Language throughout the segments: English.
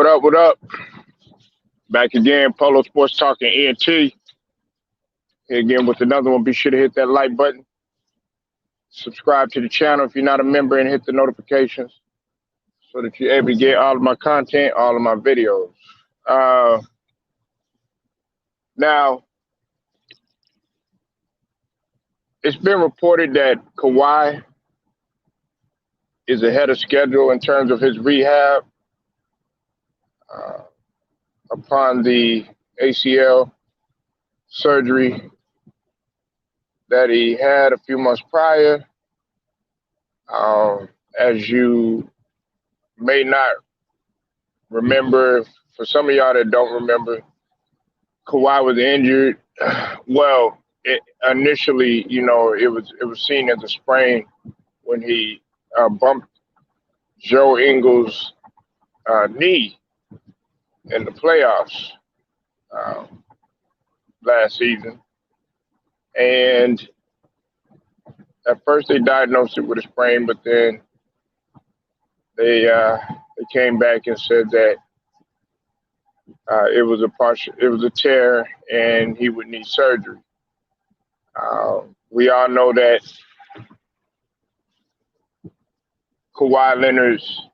What up? What up? Back again, Polo Sports Talking ENT. Here again with another one. Be sure to hit that like button. Subscribe to the channel if you're not a member and hit the notifications so that you're able to get all of my content, all of my videos. Uh, now, it's been reported that Kawhi is ahead of schedule in terms of his rehab uh, upon the ACL surgery that he had a few months prior. As you may not remember, for some of y'all that don't remember, Kawhi was injured. Well, initially, it was seen as a sprain when he bumped Joe Ingles' knee in the playoffs um, last season, and at first they diagnosed it with a sprain, but then they came back and said that it was a tear, and he would need surgery. We all know that Kawhi Leonard's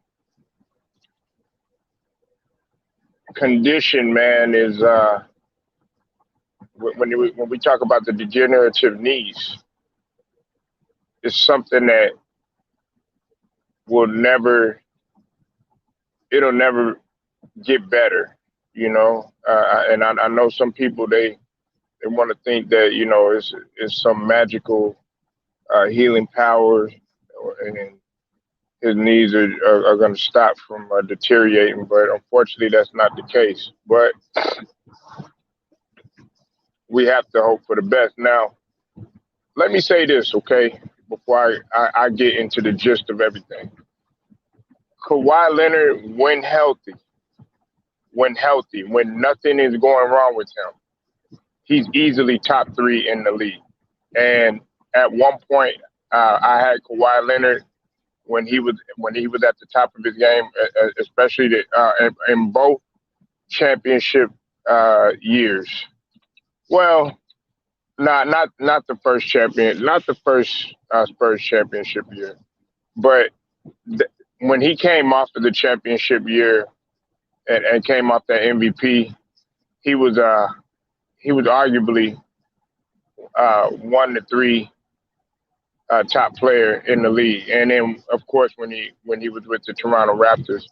condition, man, is when we talk about the degenerative knees, it's something that will never it'll never get better, and I know some people they want to think that it's some magical healing power, and his knees are going to stop from deteriorating. But unfortunately, that's not the case. But we have to hope for the best. Now, let me say this, okay, before I get into the gist of everything. Kawhi Leonard, when nothing is going wrong with him, he's easily top three in the league. And at one point, I had Kawhi Leonard when he was at the top of his game, especially in both championship years. Well, not the first champion, not the first Spurs championship year, but when he came off of the championship year and came off that MVP, he was he was arguably one to three top player in the league. And then, of course, when he was with the Toronto Raptors,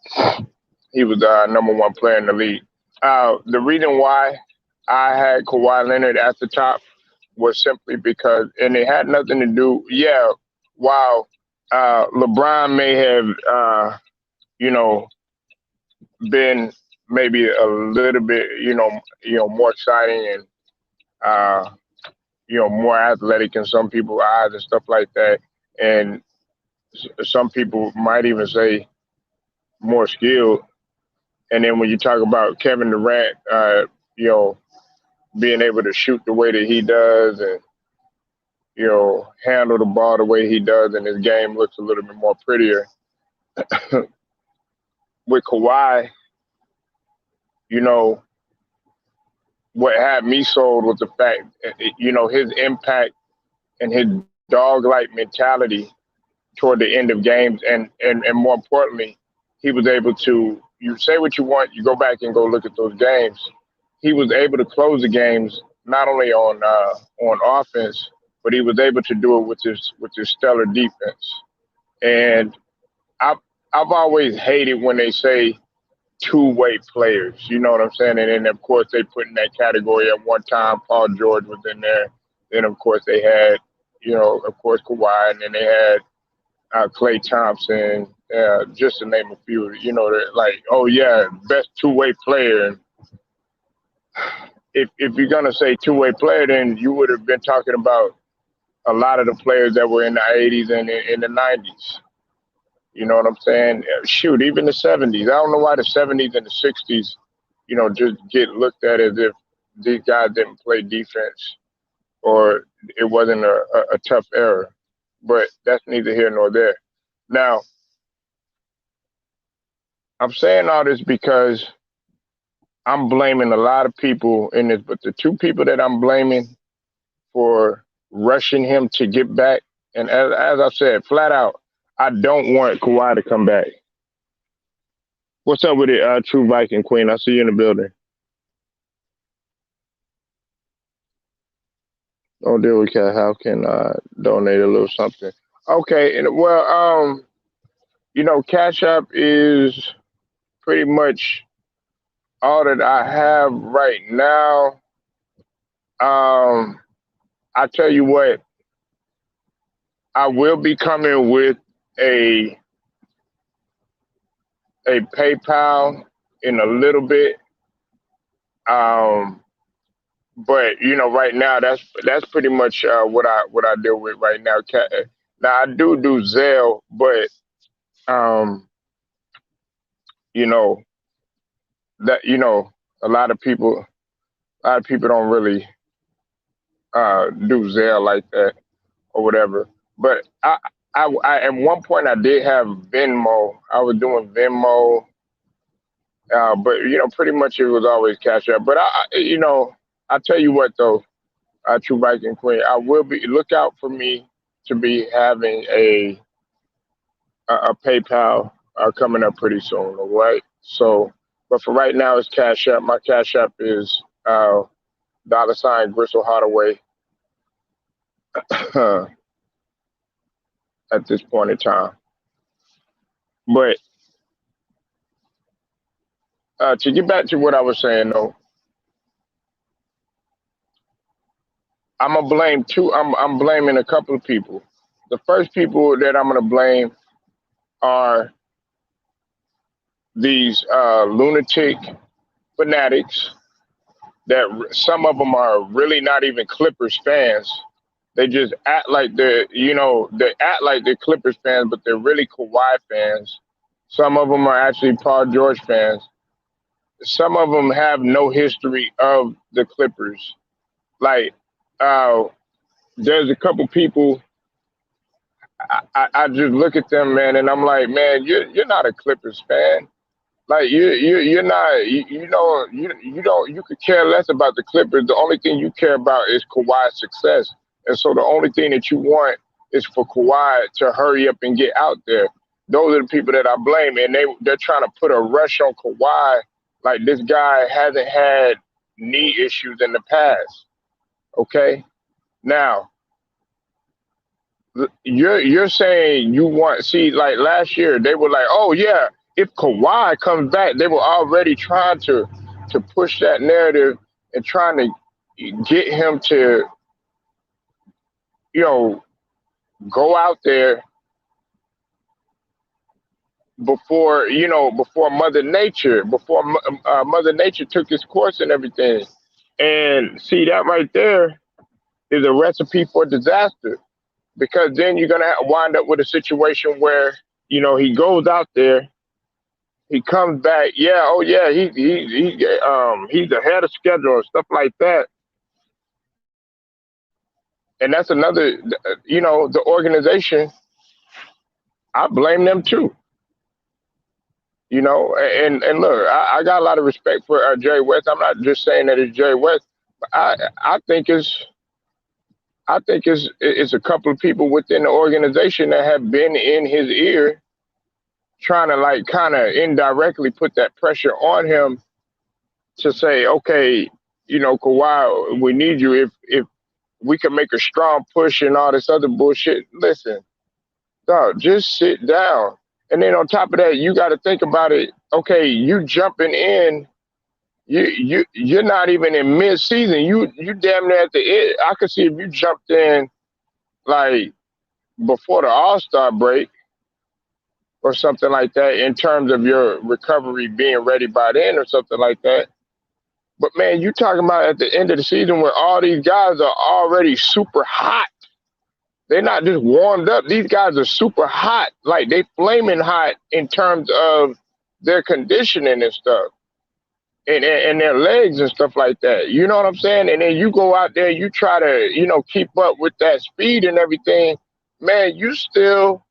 he was number one player in the league. The reason why I had Kawhi Leonard at the top was simply because, and it had nothing to do. Yeah, while LeBron may have, been maybe a little bit, more exciting and uh, more athletic in some people's eyes and stuff like that. And some people might even say more skilled. And then when you talk about Kevin Durant, you know, being able to shoot the way that he does and, handle the ball the way he does, and his game looks a little bit more prettier. With Kawhi, you know, what had me sold was the fact, his impact and his dog-like mentality toward the end of games, and more importantly, he was able to. You say what you want, you go back and go look at those games. He was able to close the games not only on offense, but he was able to do it with his stellar defense. And I've I've always hated when they say two-way players. You know what I'm saying? And then of course they put in that category at one time. Paul George was in there. Then of course they had, of course Kawhi, and then they had Klay Thompson, just to name a few. Like, oh yeah, best two-way player. And if you're gonna say two-way player, then you would have been talking about a lot of the players that were in the '80s and in the '90s. You know what I'm saying? Shoot, even the '70s. I don't know why the '70s and the '60s, just get looked at as if these guys didn't play defense or it wasn't a tough era. But that's neither here nor there. Now, I'm saying all this because I'm blaming a lot of people in this, but the two people that I'm blaming for rushing him to get back, and as I said, flat out, I don't want Kawhi to come back. What's up with it, True Viking Queen? I see you in the building. Don't deal with cat. How can I donate a little something? Okay, and well, Cash App is pretty much all that I have right now. I tell you what, I will be coming with a a PayPal in a little bit. Um, but right now that's pretty much what I deal with right now. Now I do Zelle, but um, you know that a lot of people don't really do Zelle like that or whatever. But at one point I did have Venmo. I was doing Venmo, but pretty much it was always Cash App. But I tell you what though, True Viking Queen, I will be look out for me to be having a PayPal coming up pretty soon. All right. So, but for right now, it's Cash App. My Cash App is $ Gristle Hardaway at this point in time. But to get back to what I was saying though, I'm gonna blame two. I'm blaming a couple of people. The first people that I'm gonna blame are these lunatic fanatics that some of them are really not even Clippers fans. They just act like they act like they're Clippers fans, but they're really Kawhi fans. Some of them are actually Paul George fans. Some of them have no history of the Clippers. Like, uh, there's a couple people I just look at them, man, and I'm like, man, you're not a Clippers fan. Like you're not you don't you could care less about the Clippers. The only thing you care about is Kawhi's success, and so the only thing that you want is for Kawhi to hurry up and get out there. Those are the people that I blame, and they're trying to put a rush on Kawhi. Like this guy hasn't had knee issues in the past. Okay, now you're saying you want see like last year they were like, oh yeah, if Kawhi comes back, they were already trying to push that narrative and trying to get him to you know go out there before Mother Nature took its course and everything. And see that right there is a recipe for disaster because then you're gonna wind up with a situation where he goes out there. He comes back, yeah, oh yeah, he's ahead of schedule and stuff like that. And that's another, the organization. I blame them too, And look, I got a lot of respect for Jerry West. I'm not just saying that it's Jerry West, but I think it's a couple of people within the organization that have been in his ear, trying to like kind of indirectly put that pressure on him to say, okay, Kawhi, we need you. If we can make a strong push and all this other bullshit, listen, dog, just sit down. And then on top of that, you got to think about it. Okay, you jumping in. You're not even in mid season. You damn near at the end. I could see if you jumped in like before the All-Star break or something like that in terms of your recovery being ready by then or something like that. But man, you talking about at the end of the season where all these guys are already super hot. They're not just warmed up. These guys are super hot. Like they flaming hot in terms of their conditioning and stuff. And their legs and stuff like that. You know what I'm saying? And then you go out there, you try to, keep up with that speed and everything. Man, you still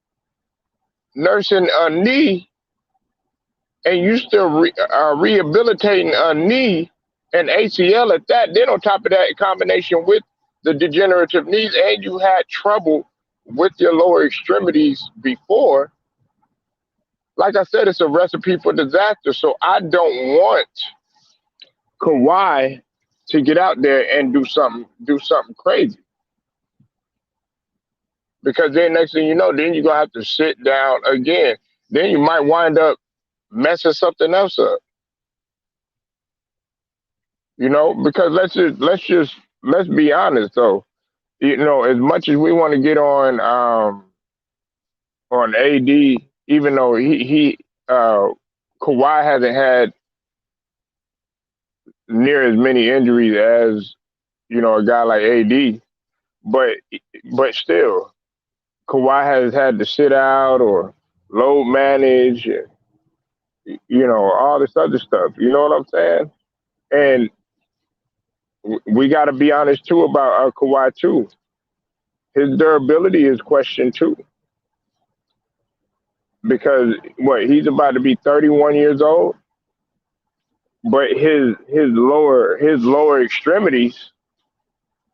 nursing a knee and you still rehabilitating a knee and ACL at that. Then on top of that, in combination with the degenerative knees, and you had trouble with your lower extremities before. Like I said, it's a recipe for disaster. So I don't want Kawhi to get out there and do something crazy. Because then next thing you know, then you're gonna have to sit down again. Then you might wind up messing something else up. Because let's be honest though. As much as we want to get on AD, even though he Kawhi hasn't had near as many injuries as a guy like AD, but still, Kawhi has had to sit out or load manage, all this other stuff. You know what I'm saying? And we got to be honest too about Kawhi too. His durability is questioned too, because he's about to be 31 years old, but his lower extremities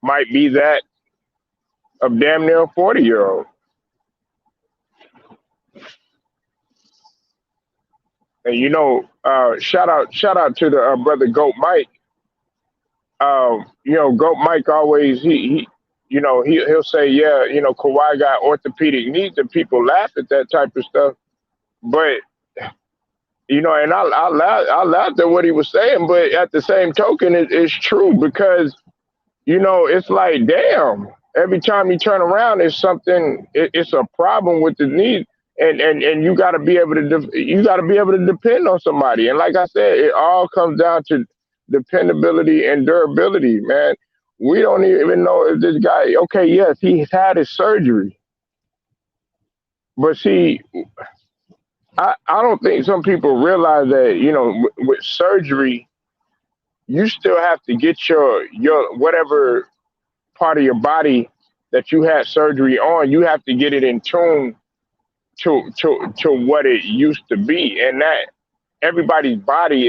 might be that of damn near a 40-year-old. And shout out to the brother Goat Mike. Goat Mike always he'll say, yeah, Kawhi got orthopedic needs, and people laugh at that type of stuff. But and I laughed at what he was saying, but at the same token, it's true, because it's like, damn, every time you turn around, it's something. It's a problem with the knee, and you got to be able to depend on somebody. And like I said, it all comes down to dependability and durability, man. We don't even know if this guy. Okay, yes, he's had his surgery, but see, I don't think some people realize that with surgery, you still have to get your whatever part of your body that you had surgery on, you have to get it in tune to what it used to be, and that everybody's body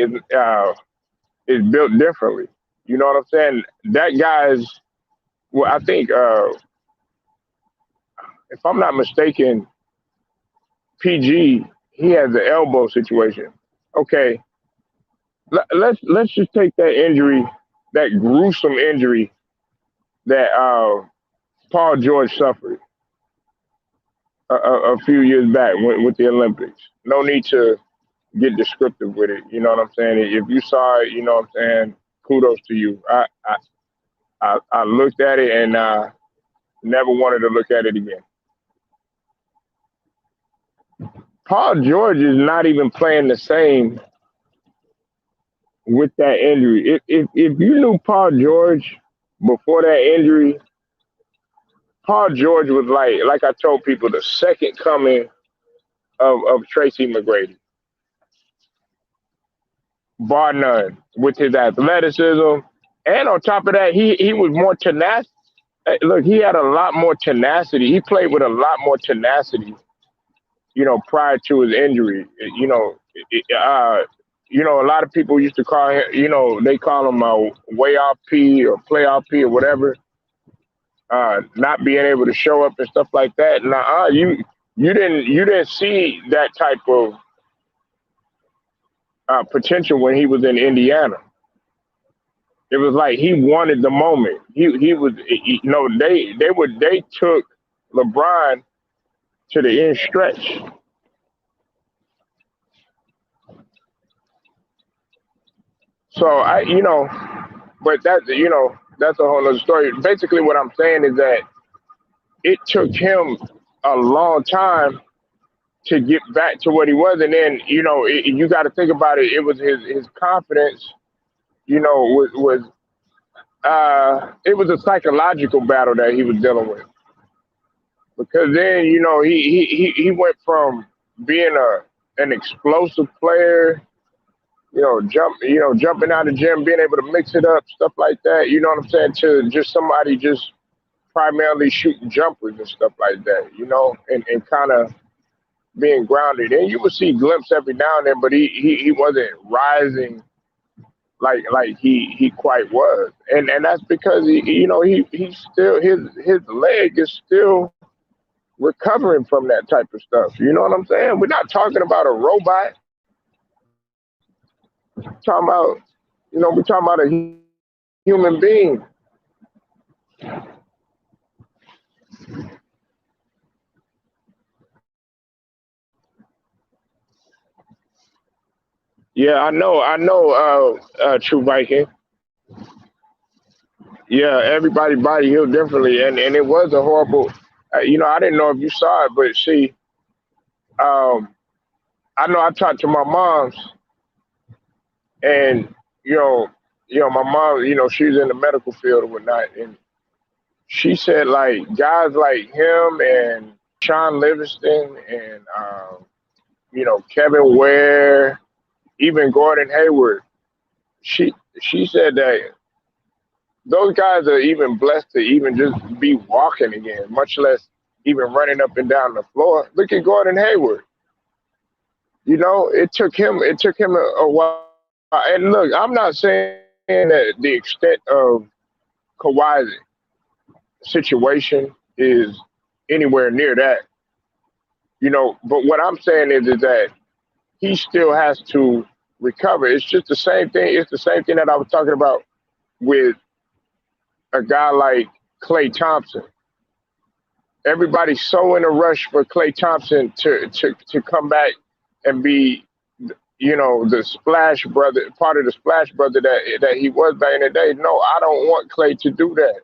is built differently. You know what I'm saying? That guy's, well, I think if I'm not mistaken, PG, he has an elbow situation. Okay, let's just take that injury, that gruesome injury that Paul George suffered a few years back with the Olympics. No need to get descriptive with it. You know what I'm saying? If you saw it, you know what I'm saying, kudos to you. I looked at it and never wanted to look at it again. Paul George is not even playing the same with that injury. If you knew Paul George before that injury, Paul George was like I told people, the second coming of Tracy McGrady, bar none, with his athleticism. And on top of that, he was more tenacious. Look, he had a lot more tenacity. He played with a lot more tenacity, prior to his injury. A lot of people used to call him, they call him a way off P or playoff P or whatever. Not being able to show up and stuff like that. Nah, you didn't see that type of potential when he was in Indiana. It was like he wanted the moment. He was, they took LeBron to the end stretch. So but that's a whole other story. Basically, what I'm saying is that it took him a long time to get back to what he was, and then you got to think about it. It was his confidence, was it was a psychological battle that he was dealing with, because then he went from being an explosive player, jumping out of the gym, being able to mix it up, stuff like that. You know what I'm saying? To just somebody just primarily shooting jumpers and stuff like that. And kind of being grounded. And you would see glimpses every now and then, but he wasn't rising like he quite was. And that's because he's still his leg is still recovering from that type of stuff. You know what I'm saying? We're not talking about a robot. We're talking about we're talking about a human being. Yeah, True Viking. Yeah, everybody body healed differently, and it was a horrible. I didn't know if you saw it, but see, um, I know I talked to my moms, and you know, my mom, she's in the medical field or whatnot, and she said like guys like him and Sean Livingston and Kevin Ware, even Gordon Hayward. She she said that those guys are even blessed to even just be walking again, much less even running up and down the floor. Look at Gordon Hayward. It took him a while. And look, I'm not saying that the extent of Kawhi's situation is anywhere near that, but what I'm saying is that he still has to recover. It's just the same thing. It's the same thing that I was talking about with a guy like Klay Thompson. Everybody's so in a rush for Klay Thompson to come back and be, the Splash Brother, part of the Splash Brother that he was back in the day. No, I don't want Klay to do that.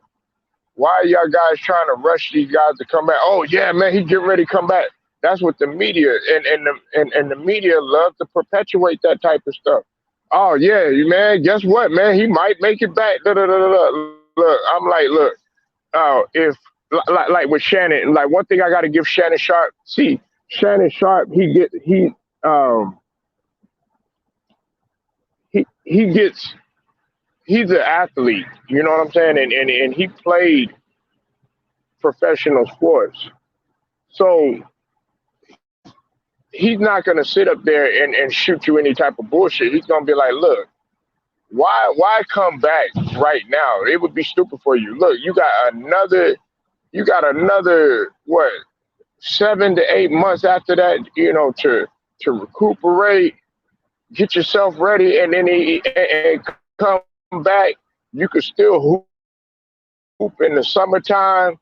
Why are y'all guys trying to rush these guys to come back? Oh yeah, man, he getting ready to come back. That's what the media and the media love to perpetuate that type of stuff. Oh yeah, man, guess what, man? He might make it back. Da, da, da, da, da. Look, I'm like, look, if like with Shannon, like one thing I got to give Shannon Sharp. See, Shannon Sharp, um he gets he's an athlete. You know what I'm saying? And he played professional sports, so he's not gonna sit up there and shoot you any type of bullshit. He's gonna be like, look, why come back right now? It would be stupid for you. Look, you got another what 7 to 8 months after that, to recuperate, get yourself ready, and then and come back. You could still hoop in the summertime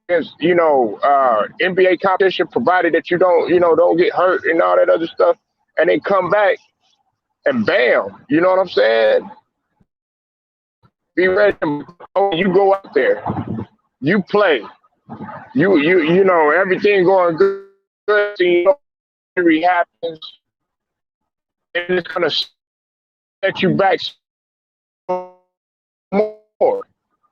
against NBA competition, provided that you don't get hurt and all that other stuff, and then come back and bam, you know what I'm saying? Be ready. You go out there, you play, everything going good. Injury happens, and it's gonna set you back more.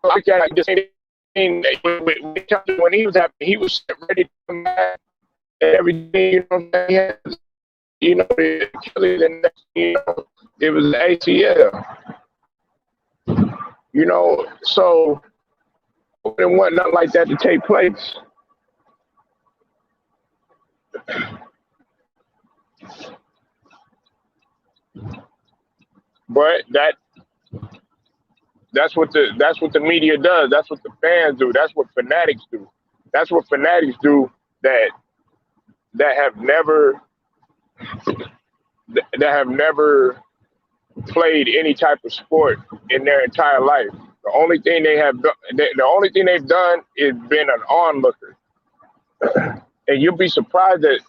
Like that, I just saying when he was happy, he was ready to come back and everything. He had, the Achilles, and it was the ACL. So I didn't want nothing like that to take place. But that's what the media does. That's what the fans do. That's what fanatics do. That's what fanatics do that that have never that have never played any type of sport in their entire life. The only thing they've done is been an onlooker. And you'll be surprised that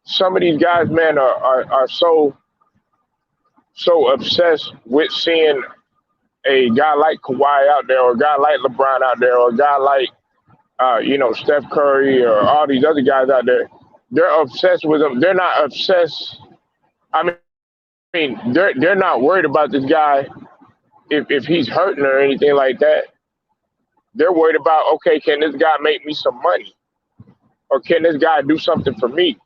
some of these guys, man, are so obsessed with seeing a guy like Kawhi out there, or a guy like LeBron out there, or a guy like Steph Curry, or all these other guys out there. They're obsessed with them. They're not obsessed. I mean, they're not worried about this guy if he's hurting or anything like that. They're worried about, okay, can this guy make me some money, or can this guy do something for me?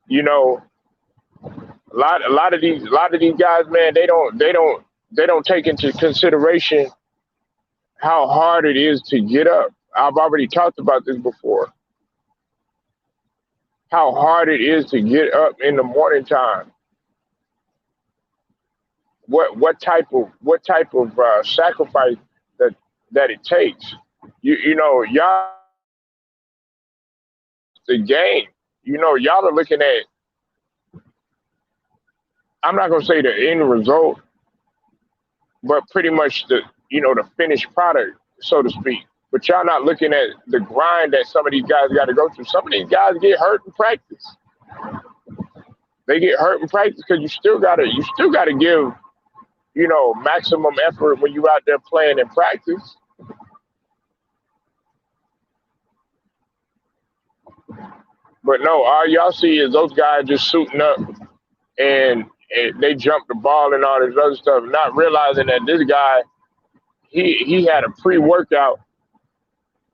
You know, a lot of these guys, man, they don't take into consideration how hard it is to get up. I've already talked about this before. how hard it is to get up in the morning time. What type of sacrifice that it takes. Y'all the game. Y'all are looking at. I'm not gonna say the end result, but pretty much the finished product, so to speak. But y'all not looking at the grind that some of these guys got to go through. Some of these guys get hurt in practice. They get hurt in practice because you still gotta give maximum effort when you out there playing in practice. But no, all y'all see is those guys just suiting up and they jump the ball and all this other stuff, not realizing that this guy he had a pre-workout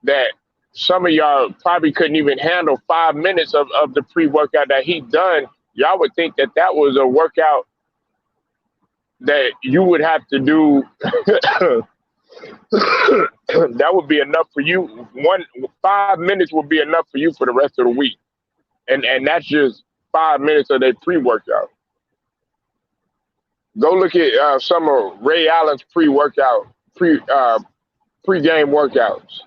that some of y'all probably couldn't even handle 5 minutes of the pre-workout that he done. Y'all would think that that was a workout that you would have to do. That would be enough for you. 5 minutes would be enough for you for the rest of the week, and that's just 5 minutes of their pre-workout. Go look at some of Ray Allen's pre-workout, pre-game workouts.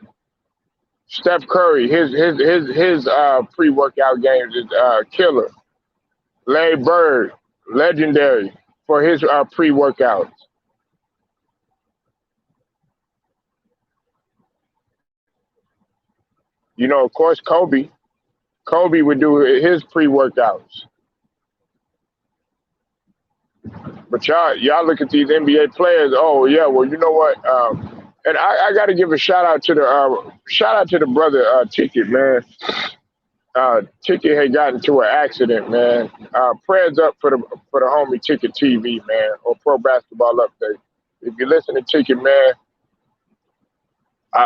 Steph Curry, his pre-workout games is killer. Larry Bird, legendary for his pre-workouts. Of course, Kobe. Kobe would do his pre-workouts. But y'all look at these NBA players. Oh yeah, well you know what? And I got to give a shout out to the brother Ticket, man. Ticket had gotten into an accident, man. Prayers up for the homie Ticket TV, man, or Pro Basketball Update. If you listen to Ticket, man,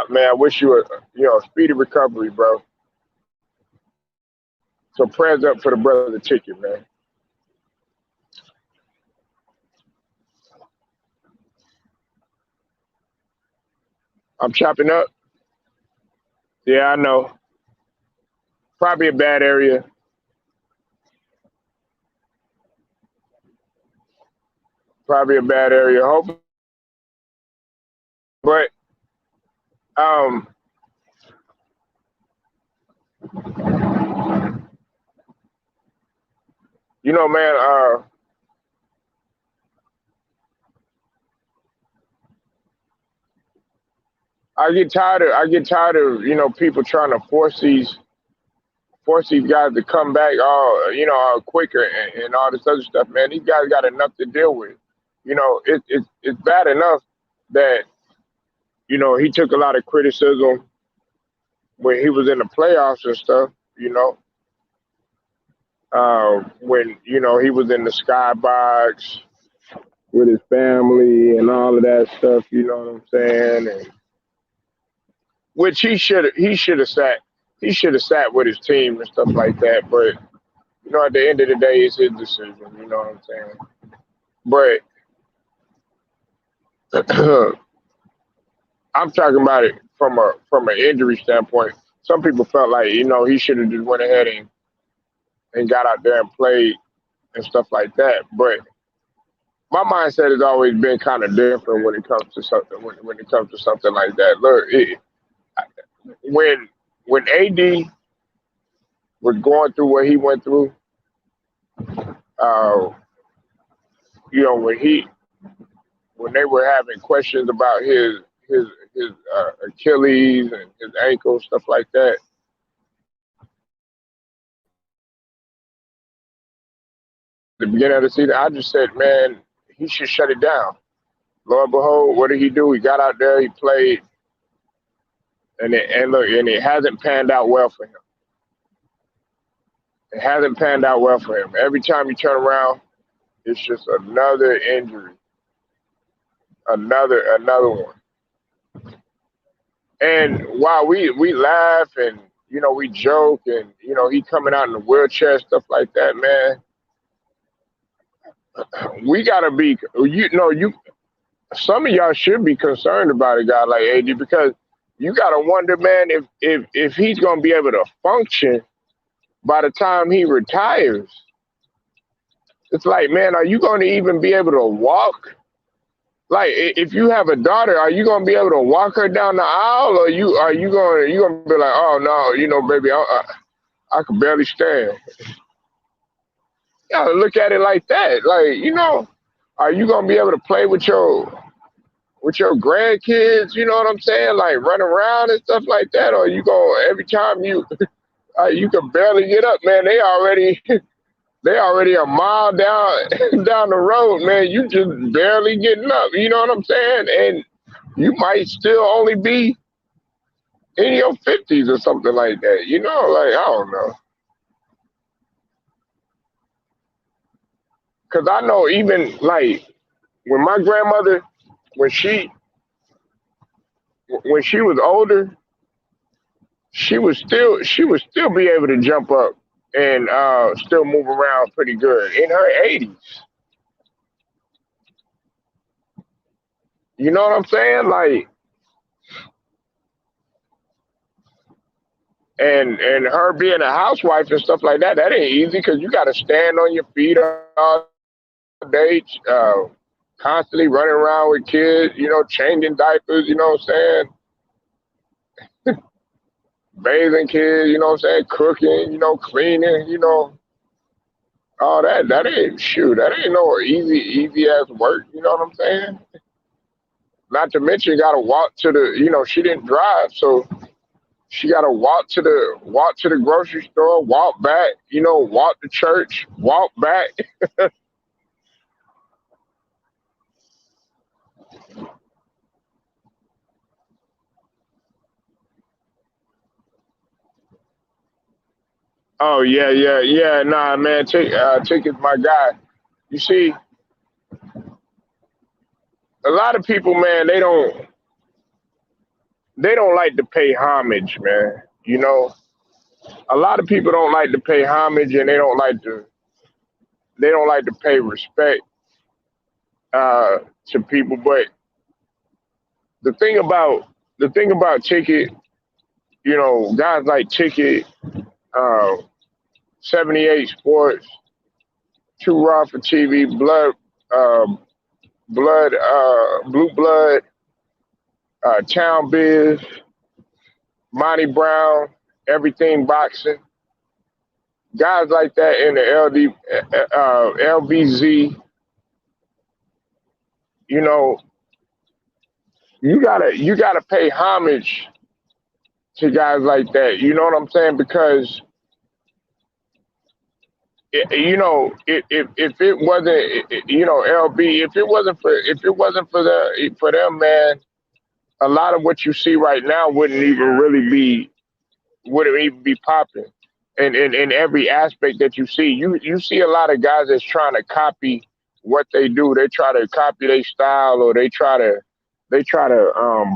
man, I wish you a speedy recovery, bro. So prayers up for the brother Ticket, man. I'm chopping up. Yeah, I know. Probably a bad area. Probably a bad area. Hope, but um, man. I get tired of people trying to force these guys to come back all quicker and all this other stuff, man. These guys got enough to deal with. It's bad enough that he took a lot of criticism when he was in the playoffs and stuff. When he was in the skybox with his family and all of that stuff. You know what I'm saying? And which he should have sat with his team and stuff like that. But at the end of the day, it's his decision. You know what I'm saying? But I'm talking about it from an injury standpoint. Some people felt like he should have just went ahead and got out there and played and stuff like that. But my mindset has always been kind of different when it comes to something like that. Look, when AD was going through what he went through, uh, when they were having questions about his Achilles and his ankle, stuff like that. At the beginning of the season, I just said, man, he should shut it down. Lo and behold, what did he do? He got out there, he played, and it hasn't panned out well for him. It hasn't panned out well for him. Every time you turn around, it's just another injury, another one. And while we laugh and we joke and he coming out in the wheelchair, stuff like that, man, we gotta be you. Some of y'all should be concerned about a guy like AD because you gotta wonder, man, if he's gonna be able to function by the time he retires, it's like, man, are you going to even be able to walk? Like, if you have a daughter, are you going to be able to walk her down the aisle, or you going to be like, oh no, baby, I can barely stand. You gotta look at it like that. Like, are you gonna be able to play with your grandkids? You know what I'm saying? Like run around and stuff like that, or you go every time you can barely get up, man. They already they already a mile down down the road, man. You just barely getting up. You know what I'm saying? And you might still only be in your 50s or something like that. Like I don't know, because I know even like when my grandmother when she when she was older, she would still be able to jump up and still move around pretty good in her 80s. You know what I'm saying? Like, and her being a housewife and stuff like that, that ain't easy because you got to stand on your feet all day, constantly running around with kids, changing diapers, you know what I'm saying, bathing kids, you know what I'm saying, cooking, cleaning, all that. That ain't no easy ass work. You know what I'm saying? Not to mention, you gotta walk to she didn't drive, so she gotta walk to the grocery store, walk back, walk to church, walk back. Oh yeah, yeah, yeah. Nah, man, Tick is my guy. You see, a lot of people, man, they don't like to pay homage, man. A lot of people don't like to pay homage, and they don't like to pay respect uh, to people. But the thing about the thing about Ticket, guys like Ticket, uh, 78 Sports, Too Raw for TV, uh, Blue Blood, Town Biz, Monty Brown, Everything Boxing, guys like that in the LBZ. You know, you gotta pay homage to guys like that. You know what I'm saying? Because if it wasn't, LB, if it wasn't for them, man, a lot of what you see right now wouldn't even be popping. And in every aspect that you see, you see a lot of guys that's trying to copy what they do. They try to copy their style, or they try to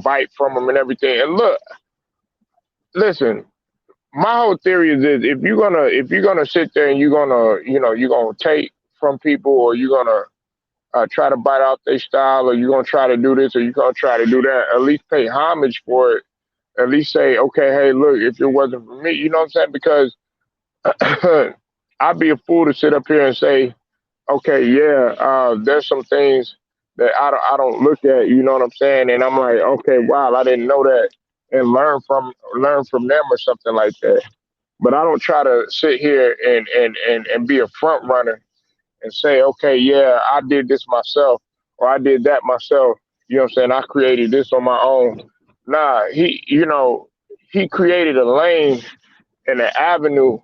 bite from them and everything. And look, listen, my whole theory is this: if you're gonna sit there and you're gonna take from people, or you're gonna try to bite off their style, or you're gonna try to do this, or you're gonna try to do that, at least pay homage for it. At least say, okay, hey, look, if it wasn't for me, you know what I'm saying? Because I'd be a fool to sit up here and say, okay, yeah, there's some things that I don't look at, you know what I'm saying? And I'm like, okay, wow, I didn't know that, and learn from them or something like that. But I don't try to sit here and be a front runner and say, okay, yeah, I did this myself, or I did that myself. You know what I'm saying? I created this on my own. Nah, he created a lane and an avenue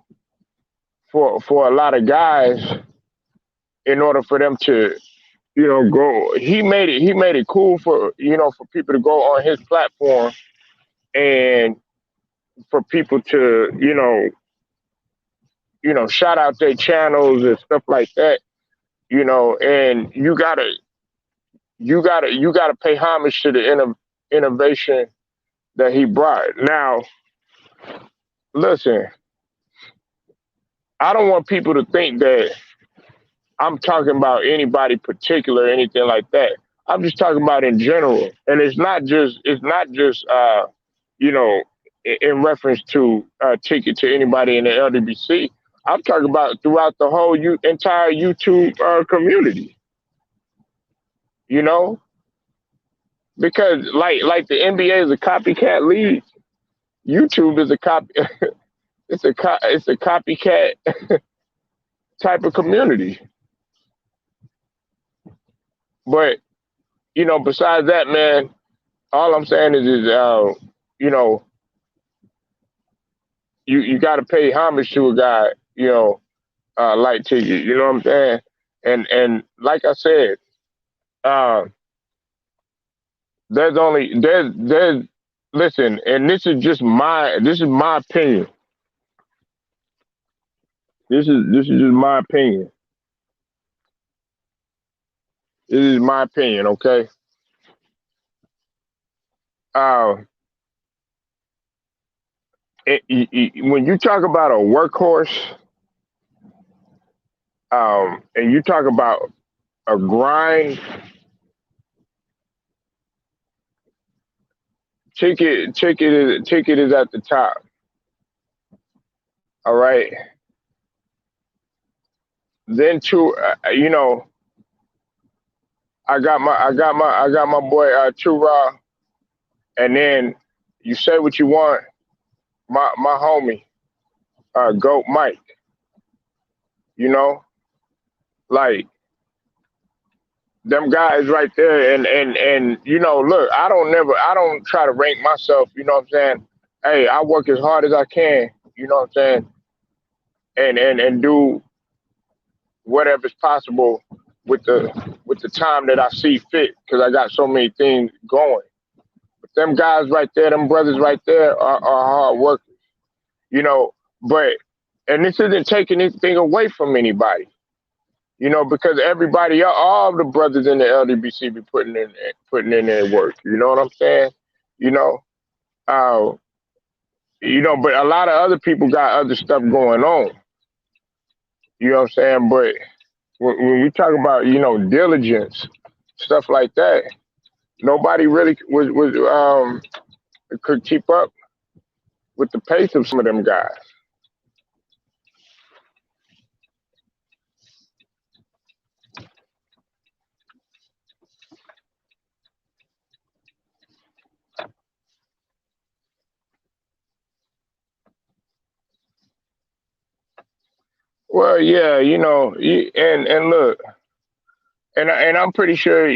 for a lot of guys in order for them to, go. He made it cool for people to go on his platform, and for people to, shout out their channels and stuff like that, and you gotta pay homage to the innovation that he brought. Now, listen, I don't want people to think that I'm talking about anybody particular or anything like that. I'm just talking about in general, and it's not just you know in reference to ticket to anybody in the LWBC. I'm talking about throughout the whole entire YouTube community. You know, because like the NBA is a copycat league. YouTube is a copy. It's a copycat type of community. But besides that, man, all I'm saying is you know, you got to pay homage to a guy, like Tiggy. You know what I'm saying? And like I said, uh, there's listen, and this is my opinion. This is just my opinion. This is my opinion. Okay. Uh, when you talk about a workhorse, and you talk about a grind, ticket is at the top. All right. Then too, I got my boy Too Raw, and then you say what you want, my homie Goat Mike. You know, like them guys right there, and look, I don't try to rank myself. You know what I'm saying? Hey, I work as hard as I can. You know what I'm saying? And do whatever's possible with the time that I see fit, because I got so many things going. But them guys right there, them brothers right there, are hard workers. You know, but and this isn't taking anything away from anybody. Because everybody, all the brothers in the LDBC be putting in their work. You know what I'm saying? You know, uh, but a lot of other people got other stuff going on. You know what I'm saying? But when we talk about diligence, stuff like that, nobody really could keep up with the pace of some of them guys. Well, yeah, and look, and I'm pretty sure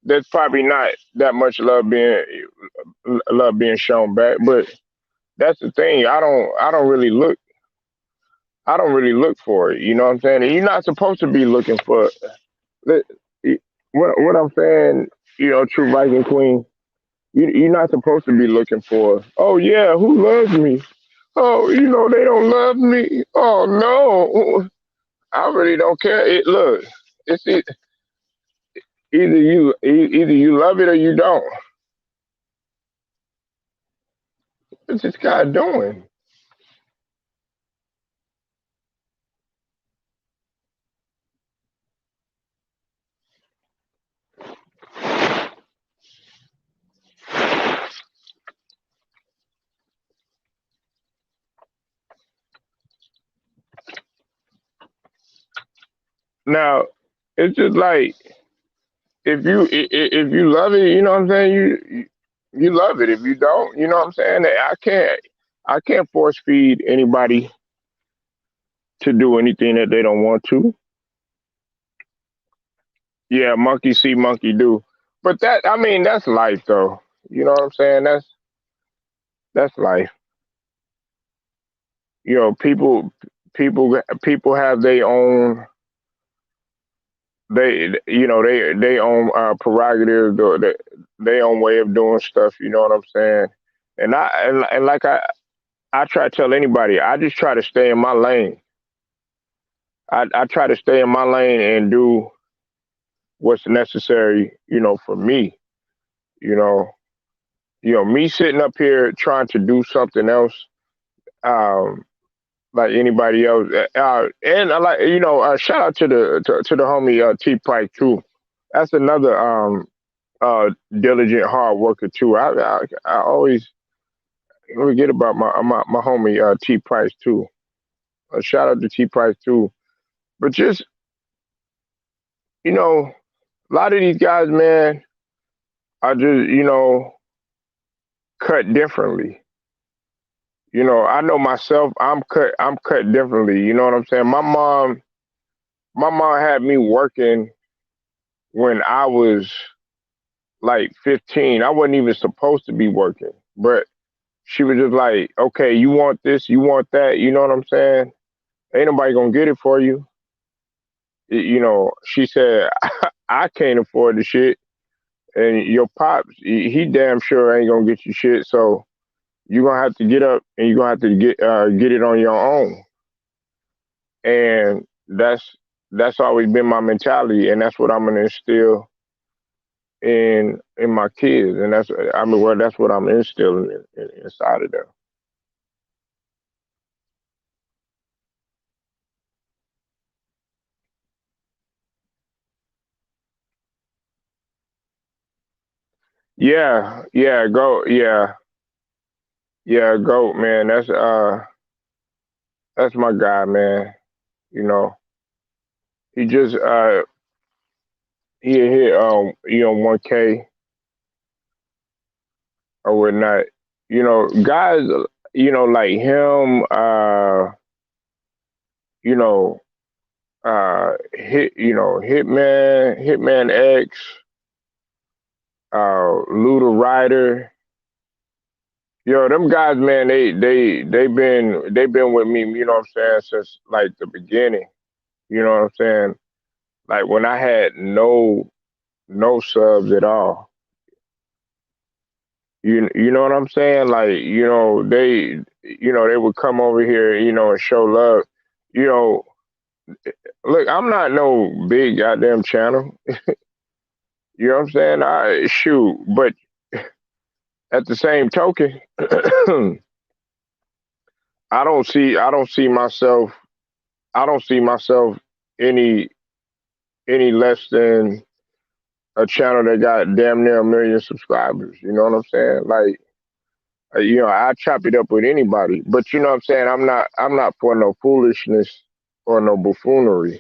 there's probably not that much love being shown back, but that's the thing. I don't really look for it. You know what I'm saying? And you're not supposed to be looking for it. What I'm saying, true Viking Queen. You're not supposed to be looking for. Oh yeah, who loves me? Oh, they don't love me. Oh no, I really don't care. Look, it's either you love it or you don't. What's this guy doing? Now, it's just like if you love it, you know what I'm saying. You love it. If you don't, you know what I'm saying. I can't force feed anybody to do anything that they don't want to. Yeah, monkey see, monkey do. But I mean, that's life, though. You know what I'm saying? That's life. People have their own. They own prerogatives, or they own way of doing stuff. You know what I'm saying? And like I try to tell anybody, I just try to stay in my lane. I try to stay in my lane and do what's necessary, for me. You know, me sitting up here trying to do something else, um, like anybody else. And I like, shout out to the homie T Price too. That's another diligent hard worker too. I always forget about my homie T Price too. A shout out to T Price too. But just, you know, a lot of these guys, man, are just, cut differently. I know myself, I'm cut differently. You know what I'm saying? My mom had me working when I was like 15. I wasn't even supposed to be working. But she was just like, okay, you want this, you want that, you know what I'm saying? Ain't nobody gonna get it for you. She said, I can't afford the shit, and your pops, he damn sure ain't gonna get you shit. So you're gonna have to get up and you're gonna have to get it on your own. And that's always been my mentality, and that's what I'm gonna instill in my kids, and that's what I'm instilling inside of them. Yeah, yeah, go, yeah, yeah, go, man. That's my guy, man. You know, he just he hit 1K or whatnot. Guys, like him, you know, Hitman X, Luda Ryder. Them guys, man, they've been with me, you know what I'm saying, since like the beginning. You know what I'm saying? Like when I had no subs at all. You know what I'm saying? Like, they would come over here, and show love. You know, look, I'm not no big goddamn channel. You know what I'm saying? I shoot, but at the same token, I don't see myself any any less than a channel that got damn near 1 million subscribers. You know what I'm saying? Like, I chop it up with anybody. But you know what I'm saying? I'm not for no foolishness or no buffoonery.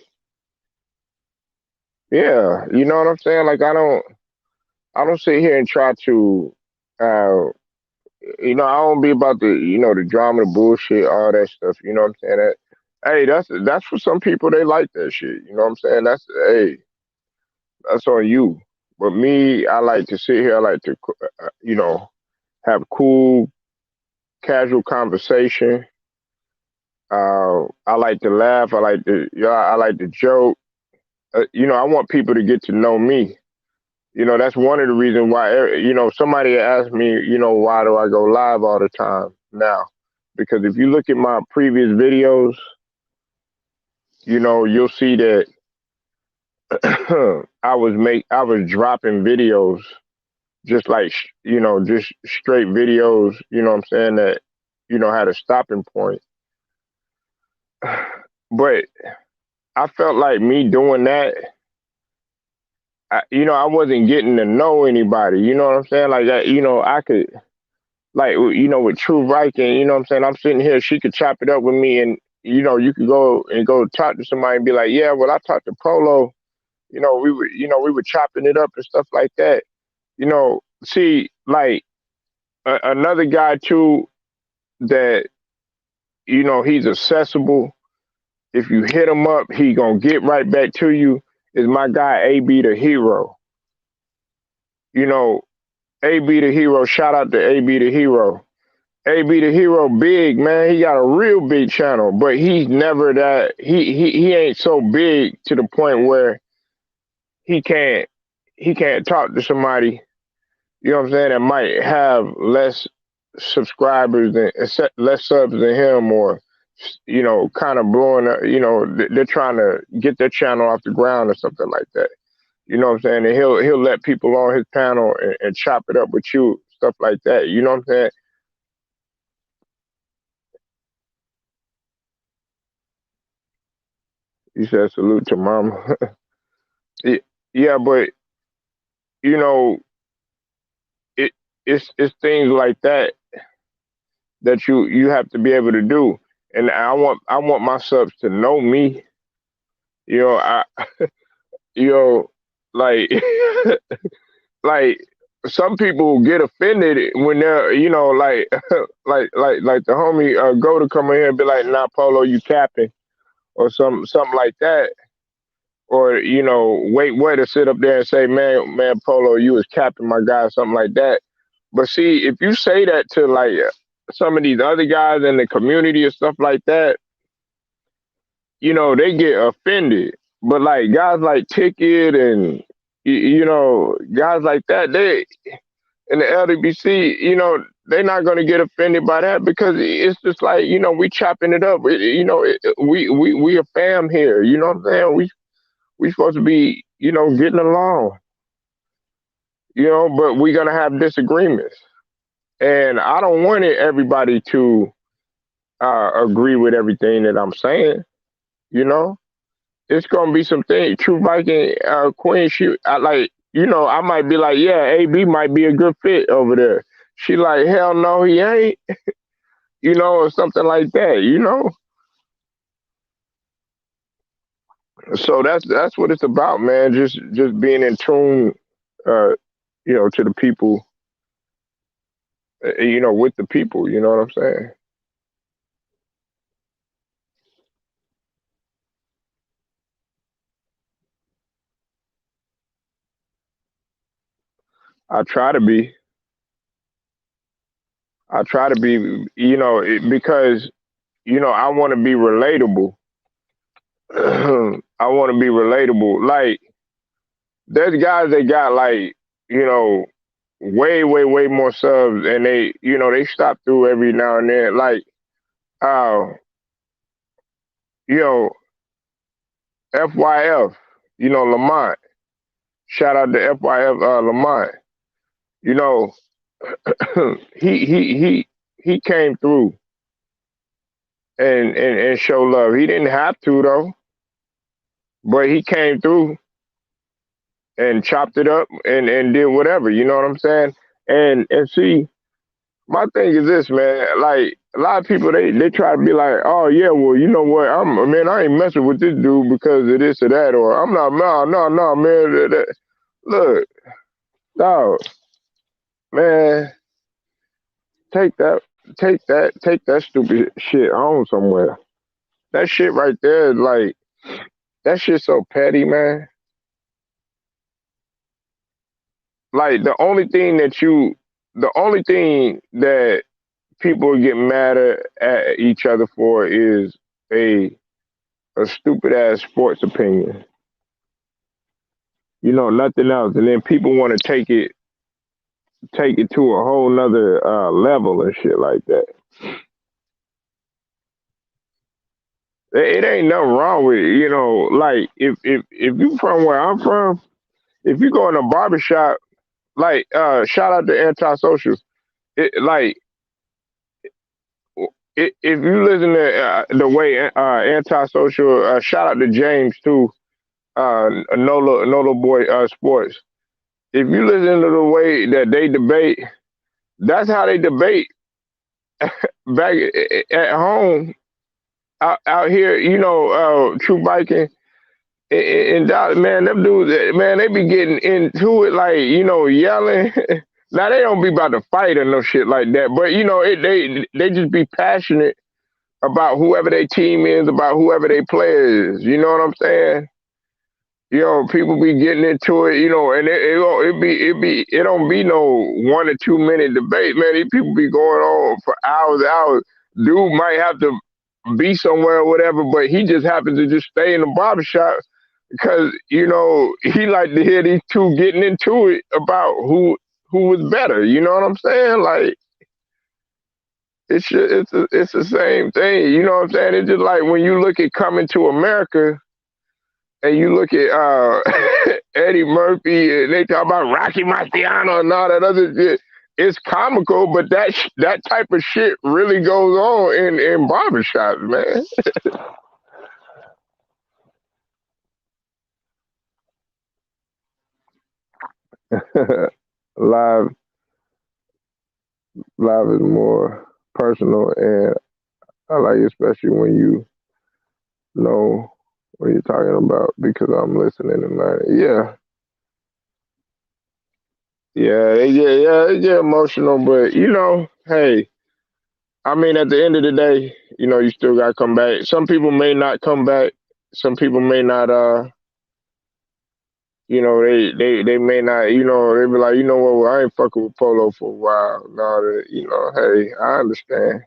Yeah, you know what I'm saying? Like, I don't sit here and try to, uh, I don't be about the drama, the bullshit, all that stuff. You know what I'm saying? Hey, that's for some people. They like that shit. You know what I'm saying? That's on you. But me, I like to sit here. I like to, have cool, casual conversation. I like to laugh. I like to joke. I want people to get to know me. That's one of the reasons why. Somebody asked me, why do I go live all the time now? Because if you look at my previous videos, you'll see that I was dropping videos just like just straight videos. You know what I'm saying, that had a stopping point. But I felt like me doing that, I wasn't getting to know anybody. You know what I'm saying? Like that, I could, like, with True Viking, you know what I'm saying? I'm sitting here, she could chop it up with me, and, you could go talk to somebody and be like, yeah, well, I talked to Polo, we were chopping it up and stuff like that. See, like, another guy too, that, he's accessible. If you hit him up, he gonna get right back to you, is my guy, AB the Hero. You know, AB the Hero, shout out to AB the Hero. AB the Hero big, man. He got a real big channel, but he's never that he ain't so big to the point where he can't he can't talk to somebody, you know what I'm saying, that might have less subscribers than less subs than him, or kind of blowing up, they're trying to get their channel off the ground or something like that. You know what I'm saying? And he'll let people on his panel and chop it up with you, stuff like that. You know what I'm saying? You said salute to mama. Yeah, but you know, it's things like that that you have to be able to do. and I want my subs to know me. You know, you know, like like some people get offended when they're like like the homie go to come in here and be like, nah, Polo, you capping, or something like that. Or wait to sit up there and say, man, Polo, you was capping my guy, something like that. But see, if you say that to like some of these other guys in the community or stuff like that, they get offended. But like guys like Ticket and guys like that, they in the LDBC, they're not gonna get offended by that because it's just like we chopping it up. We a fam here. You know what I'm saying? We supposed to be getting along. But we're gonna have disagreements, and I don't want everybody to agree with everything that I'm saying. You know, it's gonna be some things. True Viking Queen, I might be like, yeah, AB might be a good fit over there. She like, hell no, he ain't. Or something like that. So that's what it's about, man. Just being in tune, uh, to the people, with the people. You know what I'm saying? I try to be. I try to be. Because I want to be relatable. I want to be relatable. Like there's guys that got like you know way way more subs, and they stop through every now and then. Like uh, you know FYF, Lamont. Shout out to FYF Lamont. You know he came through and show love. He didn't have to though, but he came through and chopped it up and did whatever. You know what I'm saying? And see, my thing is this, man. Like a lot of people, they try to be like, oh yeah, well, you know what? I ain't messing with this dude because of this or that, or I'm not, no, man. Look, dog, man, take that, take that stupid shit home somewhere. That shit right there, like that shit so petty, man. Like the only thing that people get mad at each other for is a a stupid ass sports opinion. Nothing else. And then people want to take it to a whole nother level and shit like that. It ain't nothing wrong with it. Like if you from where I'm from, if you go in a barbershop, like shout out to antisocials. Like if you listen to the way antisocial, shout out to James too, Nola Boy Sports. If you listen to the way that they debate, that's how they debate back at home. Out here, True Biking and Dallas, man, them dudes, man, they be getting into it like, yelling. Now they don't be about to fight or no shit like that, but they just be passionate about whoever their team is, about whoever they player is. You know what I'm saying? People be getting into it, and it don't be no 1 or 2 minute debate, man. These people be going on for hours and hours. Dude might have to be somewhere or whatever, but he just happens to just stay in the barbershop because he like to hear these two getting into it about who was better. You know what I'm saying? Like it's the same thing. You know what I'm saying? It's just like when you look at Coming to America and you look at Eddie Murphy and they talk about Rocky Marciano and all that other shit. It's comical, but that type of shit really goes on in barbershops, man. live live is more personal and I like it, especially when you know what you're talking about because I'm listening and learning. Yeah, yeah, they get emotional, but hey, I mean, at the end of the day, you still gotta come back. Some people may not come back. Some people may not. They may not. They be like, you know what? Well, I ain't fucking with Polo for a while. No, hey, I understand.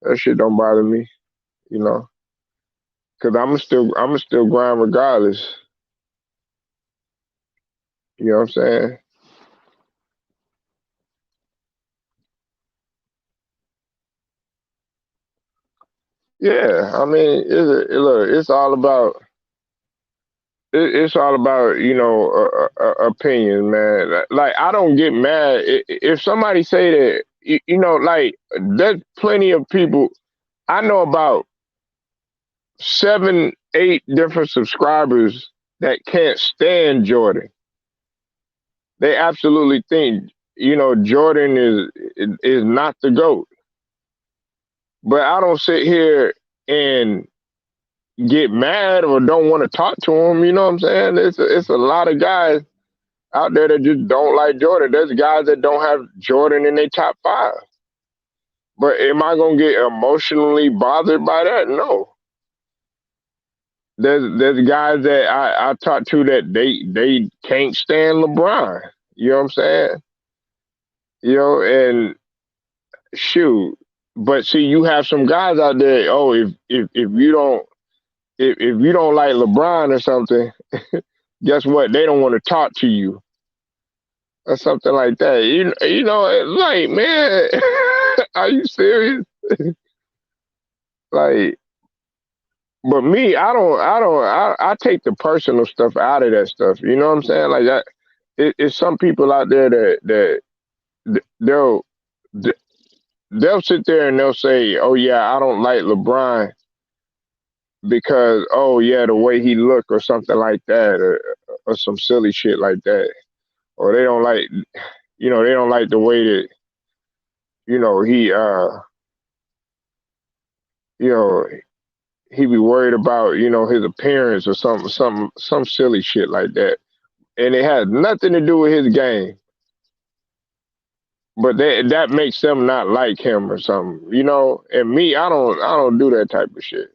That shit don't bother me. You know, cause I'm still grind regardless. You know what I'm saying? Yeah, I mean, look, it's all about opinion, man. Like I don't get mad if somebody say that. Like there's plenty of people. I know about 7, 8 different subscribers that can't stand Jordan. They absolutely think Jordan is not the GOAT. But I don't sit here and get mad or don't want to talk to him. You know what I'm saying? It's a lot of guys out there that just don't like Jordan. There's guys that don't have Jordan in their top 5. But am I gonna get emotionally bothered by that? No. There's guys that I talk to that they can't stand LeBron. You know what I'm saying? And shoot. But see, you have some guys out there. Oh, if you don't like LeBron or something, guess what? They don't want to talk to you or something like that. It's like, man, are you serious? Like, but me, I take the personal stuff out of that stuff. You know what I'm saying? Like that, it's some people out there that they'll sit there and they'll say, oh yeah, I don't like LeBron because oh yeah, the way he look or something like that, or some silly shit like that, or they don't like the way that he you know he be worried about his appearance or some silly shit like that, and it has nothing to do with his game, but that makes them not like him or something, And me, I don't do that type of shit.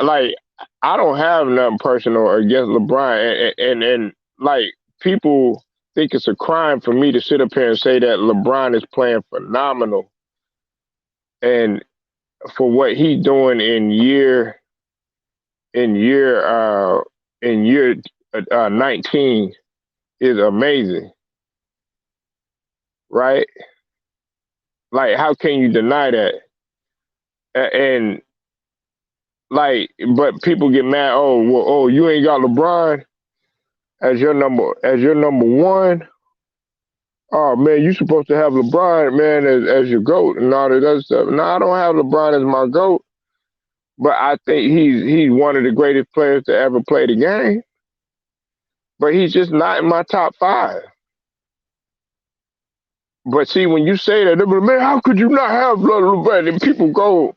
Like I don't have nothing personal against LeBron, and like people think it's a crime for me to sit up here and say that LeBron is playing phenomenal and for what he's doing in year in year 19 is amazing, right? Like, how can you deny that? And like, but people get mad. Oh, well, oh, you ain't got LeBron as your number one. Oh man, you supposed to have LeBron, man, as your GOAT and all that other stuff. No, I don't have LeBron as my GOAT, but I think he's one of the greatest players to ever play the game. But he's just not in my top 5. But see, when you say that, they're like, man, how could you not have LeBron? And people go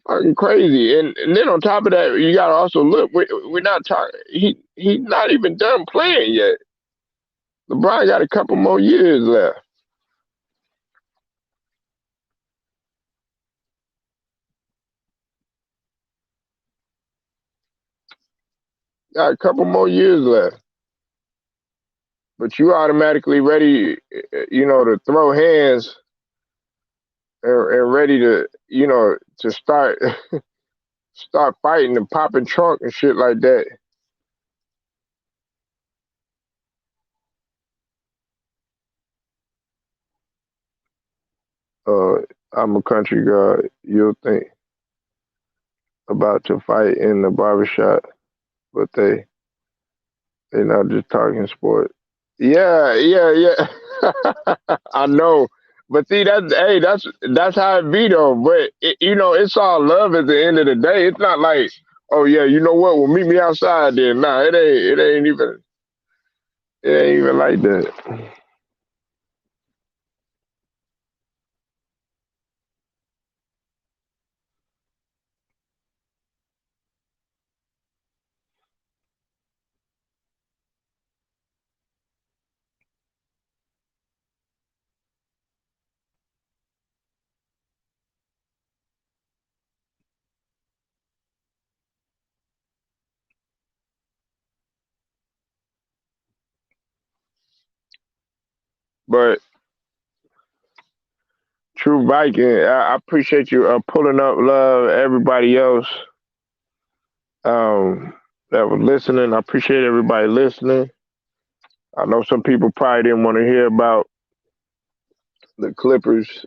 fucking crazy. And then on top of that, you gotta also look. We're not talking. He's not even done playing yet. LeBron got a couple more years left. Got a couple more years left. But you automatically ready, to throw hands and ready to, to start fighting and popping trunk and shit like that. Uh, I'm a country guy. You'll think about to fight in the barbershop, but they're not just talking sport. Yeah, yeah, yeah. I know, but see, that's how it be though. But it's all love at the end of the day. It's not like, oh yeah, you know what? Well, meet me outside then. Nah, it ain't even like that. But True Viking, I appreciate you pulling up. Love everybody else um, that was listening. I appreciate everybody listening. I know some people probably didn't want to hear about the Clippers,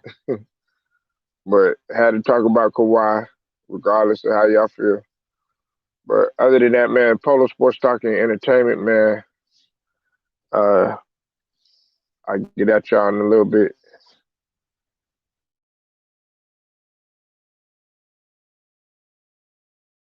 but had to talk about Kawhi, regardless of how y'all feel. But other than that, man, Polo Sports Talk and Entertainment, man, uh, I get at y'all in a little bit.